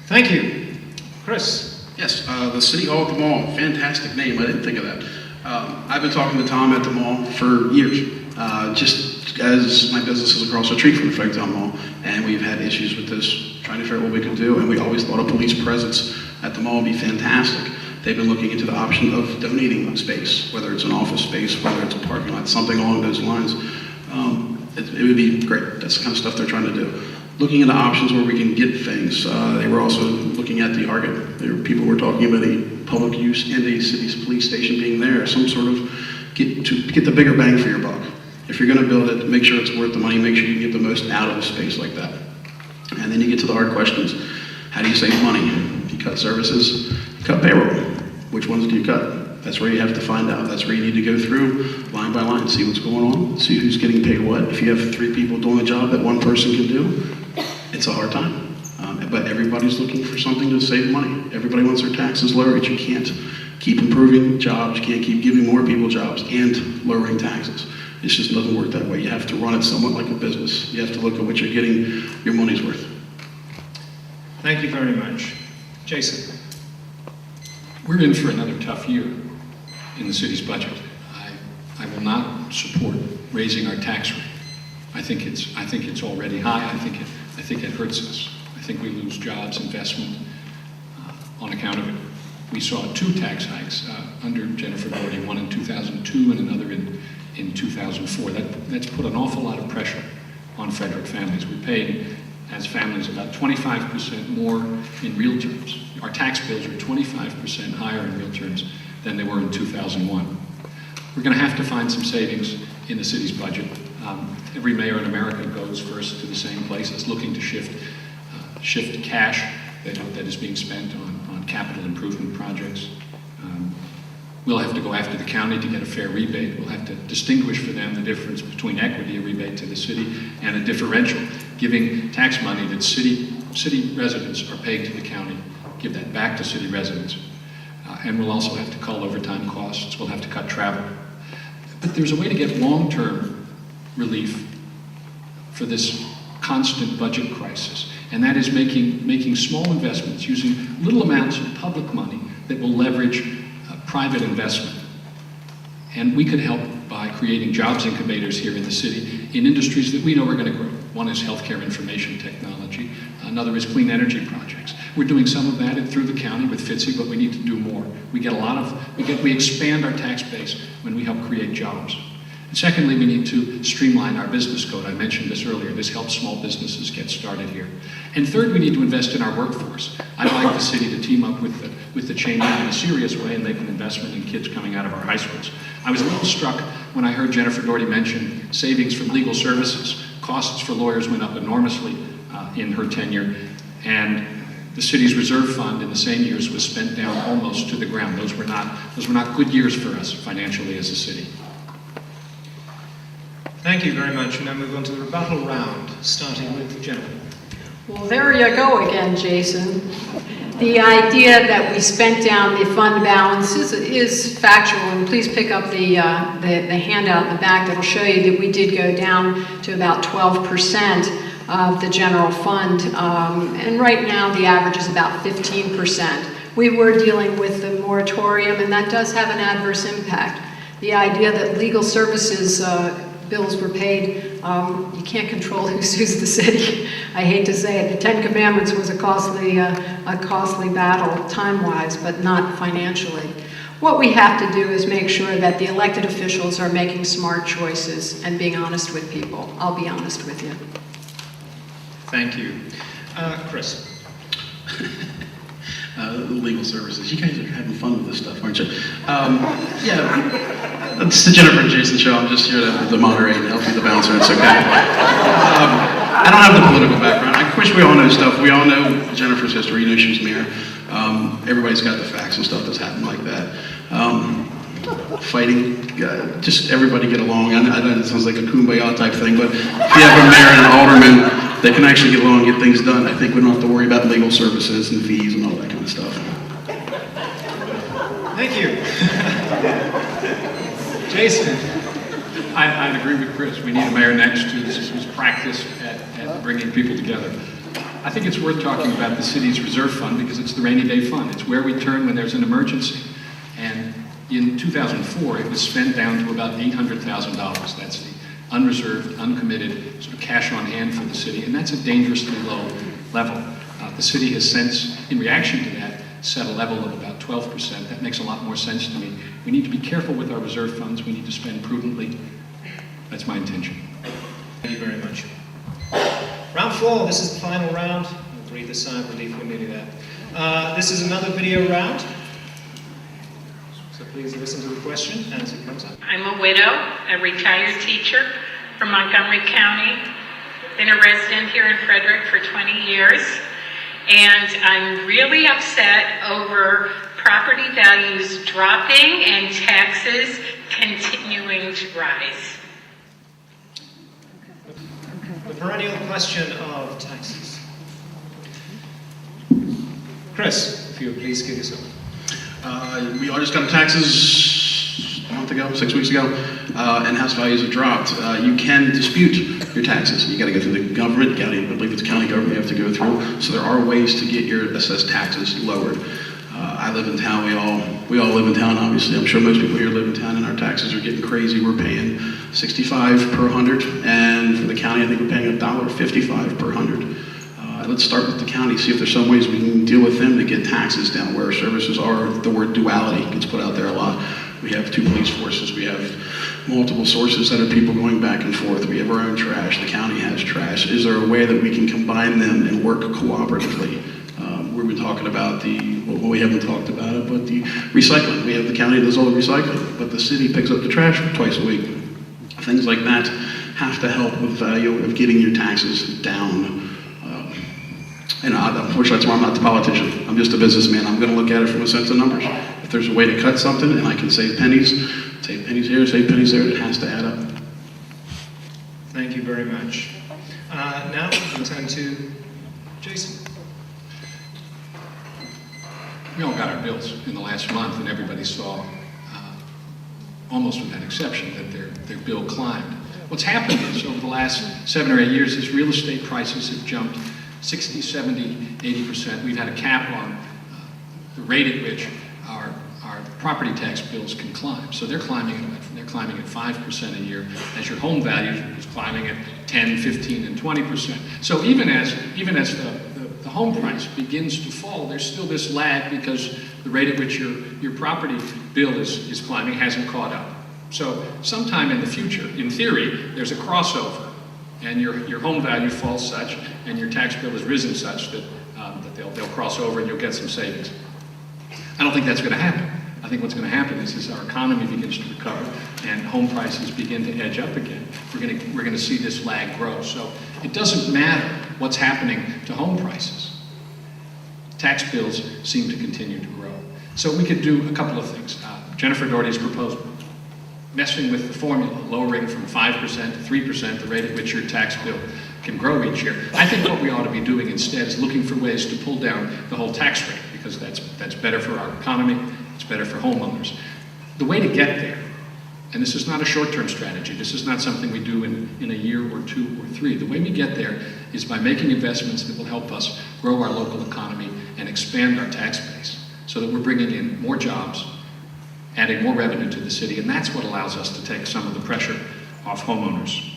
Thank you. Chris? Yes, the City Hall at the Mall, fantastic name, I didn't think of that. I've been talking to Tom at the mall for years, just as my business is across the street from the Frederick Mall, and we've had issues with this, trying to figure out what we could do, and we always thought a police presence at the mall would be fantastic. They've been looking into the option of donating space, whether it's an office space, whether it's a parking lot, something along those lines. It would be great. That's the kind of stuff they're trying to do. Looking into options where we can get things. They were also looking at the Argot. People were talking about a public use and a city's police station being there, some sort of get the bigger bang for your buck. If you're going to build it, make sure it's worth the money, make sure you get the most out of a space like that. And then you get to the hard questions. How do you save money? You cut services, you cut payroll. Which ones do you cut? That's where you have to find out. That's where you need to go through line by line, see what's going on, see who's getting paid what. If you have 3 people doing a job that one person can do, it's a hard time. But everybody's looking for something to save money. Everybody wants their taxes lowered. You can't keep improving jobs, you can't keep giving more people jobs and lowering taxes. It just doesn't work that way. You have to run it somewhat like a business. You have to look at what you're getting your money's worth. Thank you very much. Jason? We're in for another tough year in the city's budget. I will not support raising our tax rate. I think it's already high. I think it hurts us. I think we lose jobs, investment on account of it. We saw 2 tax hikes under Jennifer Doherty, one in 2002 and another in 2004. That's put an awful lot of pressure on Frederick families. We're paying, as families, about 25% more in real terms. Our tax bills are 25% higher in real terms than they were in 2001. We're going to have to find some savings in the city's budget. Every mayor in America goes first to the same places, looking to shift cash that is being spent on capital improvement projects. We'll have to go after the county to get a fair rebate. We'll have to distinguish for them the difference between equity, a rebate to the city, and a differential, giving tax money that city residents are paying to the county, give that back to city residents. And we'll also have to cull overtime costs. We'll have to cut travel. But there's a way to get long-term relief for this constant budget crisis, and that is making small investments, using little amounts of public money that will leverage private investment. And we could help by creating jobs incubators here in the city in industries that we know are going to grow. One is healthcare information technology. Another is clean energy projects. We're doing some of that through the county with FITCI, but we need to do more. We expand our tax base when we help create jobs. And secondly, we need to streamline our business code. I mentioned this earlier. This helps small businesses get started here. And third, we need to invest in our workforce. I'd like the city to team up with the chamber in a serious way and make an investment in kids coming out of our high schools. I was a little struck when I heard Jennifer Doherty mention savings from legal services. Costs for lawyers went up enormously in her tenure, and the city's reserve fund in the same years was spent down almost to the ground. Those were not good years for us financially as a city. Thank you very much. We now move on to the rebuttal round, starting with Jennifer. Well, there you go again, Jason. The idea that we spent down the fund balance is factual, and please pick up the handout in the back that'll show you that we did go down to about 12% of the general fund, and right now the average is about 15%. We were dealing with the moratorium, and that does have an adverse impact. The idea that legal services bills were paid, you can't control who sues the city. I hate to say it, the 10 Commandments was a costly battle time-wise, but not financially. What we have to do is make sure that the elected officials are making smart choices and being honest with people. I'll be honest with you. Thank you. Chris. Legal services. You guys are having fun with this stuff, aren't you? Yeah, it's the Jennifer and Jason show. I'm just here to moderate and help you the bouncer. It's okay. I don't have the political background. I wish we all know stuff. We all know Jennifer's history. You know she was mayor. Everybody's got the facts and stuff that's happened like that. Fighting, just everybody get along. I know it sounds like a kumbaya type thing, but if you have a mayor and an alderman that can actually get along and get things done, I think we don't have to worry about legal services and fees and all that kind of stuff. Thank you. Jason. I'd agree with Chris. We need a mayor next who's practiced at bringing people together. I think it's worth talking about the city's reserve fund because it's the rainy day fund. It's where we turn when there's an emergency. And in 2004, it was spent down to about $800,000. That's the unreserved, uncommitted sort of cash on hand for the city, and that's a dangerously low level. The city has since, in reaction to that, set a level of about 12%. That makes a lot more sense to me. We need to be careful with our reserve funds. We need to spend prudently. That's my intention. Thank you very much. Round 4, this is the final round. We'll breathe a sigh of relief when we do that. This is another video round. So please listen to the question as it comes up. I'm a widow, a retired teacher from Montgomery County. Been a resident here in Frederick for 20 years. And I'm really upset over property values dropping and taxes continuing to rise. The perennial question of taxes. Chris, if you would please give yourself. We all just got taxes a month ago, 6 weeks ago, and house values have dropped. You can dispute your taxes. You got to go through the government. I believe it's county government you have to go through. So there are ways to get your assessed taxes lowered. I live in town. We all live in town. Obviously, I'm sure most people here live in town, and our taxes are getting crazy. We're paying $65 per 100, and for the county, I think we're paying $1.55 per 100. Let's start with the county, see if there's some ways we can deal with them to get taxes down where our services are. The word duality gets put out there a lot. We have 2 police forces. We have multiple sources that are people going back and forth. We have our own trash. The county has trash. Is there a way that we can combine them and work cooperatively? We've been talking about we haven't talked about it, but the recycling. We have the county that does all the recycling, but the city picks up the trash twice a week. Things like that have to help with value of getting your taxes down. And unfortunately, that's why I'm not the politician. I'm just a businessman. I'm going to look at it from a sense of numbers. If there's a way to cut something and I can save pennies here, save pennies there, it has to add up. Thank you very much. Now we'll turn to Jason. We all got our bills in the last month, and everybody saw, almost without exception, that their bill climbed. What's happened is, over the last 7 or 8 years, is real estate prices have jumped 60, 70, 80%. We've had a cap on the rate at which our property tax bills can climb. So they're climbing at 5% a year, as your home value is climbing at 10, 15, and 20%. So even as the home price begins to fall, there's still this lag because the rate at which your property bill is climbing hasn't caught up. So sometime in the future, in theory, there's a crossover, and your home value falls such, and your tax bill has risen such that they'll cross over and you'll get some savings. I don't think that's going to happen. I think what's going to happen is our economy begins to recover and home prices begin to edge up again. We're going to see this lag grow. So it doesn't matter what's happening to home prices. Tax bills seem to continue to grow. So we could do a couple of things. Jennifer Doherty's proposal, messing with the formula, lowering from 5% to 3% the rate at which your tax bill can grow each year. I think what we ought to be doing instead is looking for ways to pull down the whole tax rate, because that's better for our economy, it's better for homeowners. The way to get there, and this is not a short-term strategy, this is not something we do in a year or 2 or 3. The way we get there is by making investments that will help us grow our local economy and expand our tax base so that we're bringing in more jobs, adding more revenue to the city, and that's what allows us to take some of the pressure off homeowners.